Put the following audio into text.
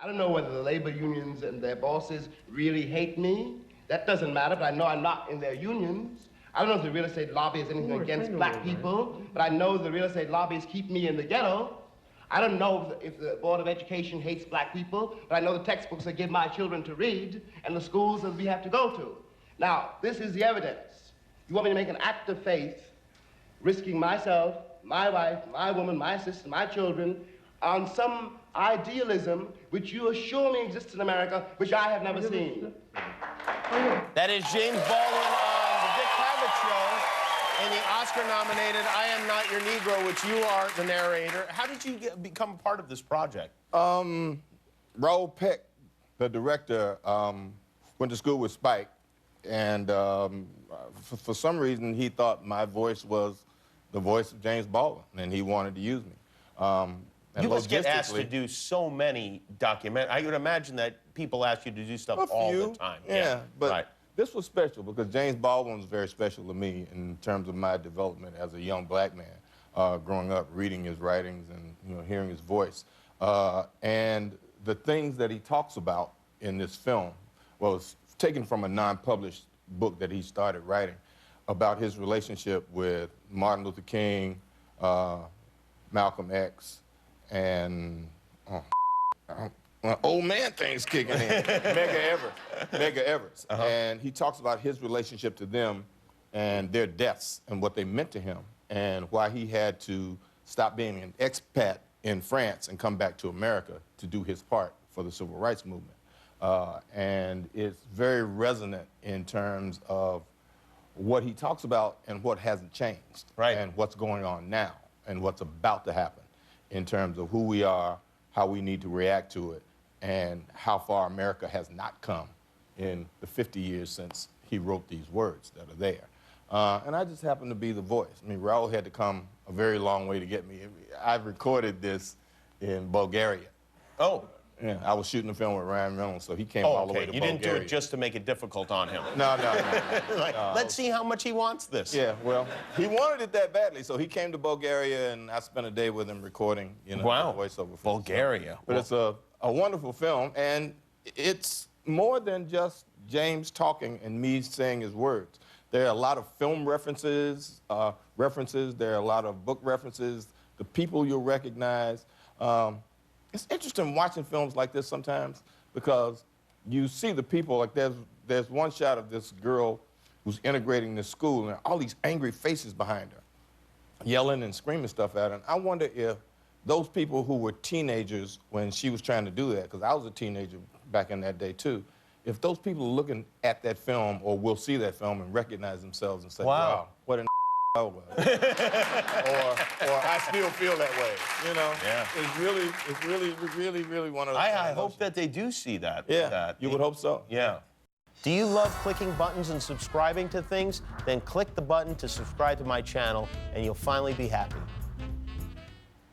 I don't know whether the labor unions and their bosses really hate me. That doesn't matter, but I know I'm not in their unions. I don't know if the real estate lobby is anything against black people, but I know the real estate lobbies keep me in the ghetto. I don't know if the Board of Education hates black people, but I know the textbooks they give my children to read and the schools that we have to go to. Now, this is the evidence. You want me to make an act of faith, risking myself, my wife, my woman, my sister, my children, on some idealism which you assure me exists in America, which I have never seen. That is James Baldwin on The Dick Cavett Show in the Oscar-nominated I Am Not Your Negro, which you are the narrator. How did you become a part of this project? Raoul Peck, the director, went to school with Spike, and for some reason he thought my voice was the voice of James Baldwin, and he wanted to use me. You must get asked to do so many documentaries. I would imagine that people ask you to do stuff all the time. Yeah, but right. This was special because James Baldwin was very special to me in terms of my development as a young black man, growing up, reading his writings and hearing his voice. And the things that he talks about in this film was taken from a non-published book that he started writing about his relationship with Martin Luther King, Malcolm X, and old man things kicking in, Medgar Evers. And he talks about his relationship to them and their deaths and what they meant to him and why he had to stop being an expat in France and come back to America to do his part for the civil rights movement. And it's very resonant in terms of what he talks about and what hasn't changed, right, and what's going on now and what's about to happen in terms of who we are, how we need to react to it, and how far America has not come in the 50 years since he wrote these words that are there. And I just happen to be the voice. I mean, Raoul had to come a very long way to get me. I recorded this in Bulgaria. Oh. Yeah, I was shooting a film with Ryan Reynolds, so he came all the way to Bulgaria. You didn't do it just to make it difficult on him. No. Like, let's see how much he wants this. Yeah, well, he wanted it that badly, so he came to Bulgaria, and I spent a day with him recording, wow, the voiceover. Bulgaria. But it's a wonderful film, and it's more than just James talking and me saying his words. There are a lot of film references, there are a lot of book references, the people you'll recognize. It's interesting watching films like this sometimes because you see the people, like there's one shot of this girl who's integrating this school and all these angry faces behind her, yelling and screaming stuff at her. And I wonder if those people who were teenagers when she was trying to do that, because I was a teenager back in that day too, if those people are looking at that film or will see that film and recognize themselves and say, wow, what an I was. or I still feel that way, Yeah. It's really one of those. I hope that they do see that. Yeah, you would hope so. Yeah. Do you love clicking buttons and subscribing to things? Then click the button to subscribe to my channel, and you'll finally be happy.